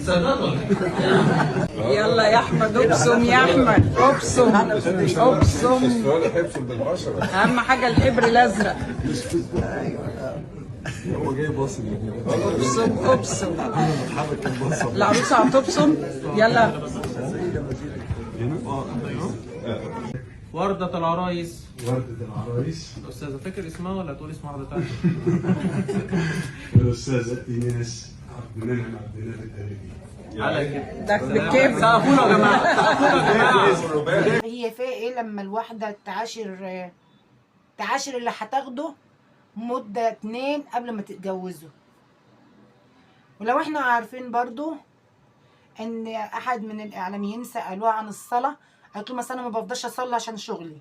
صيدلات ولا ايه؟ يلا يا احمد ابصم يا احمد ابصم ابصم. السؤال حبسه بالبشره. اهم حاجه الحبر الازرق. هو جاي باص ابصم ابصم. العروسه هتبصم. يلا. وردة العرايس. وردة العرايس. الأستاذة فاكر اسمها ولا تقول اسم واحدة تانية؟ الأستاذة إيناس عبد المنعم عبد النافع الدريدي. على كده. ده بالكيف. سقفونا يا جماعة، سقفونا يا جماعة. هي فيها ايه لما الواحدة تعاشر اللي هتاخده مدة 2 قبل ما تتجوزوا. ولو احنا عارفين برضو ان احد من الاعلاميين سألوها عن الصلاة، قالت له مثلا ما بفضلش اصلي عشان شغلي.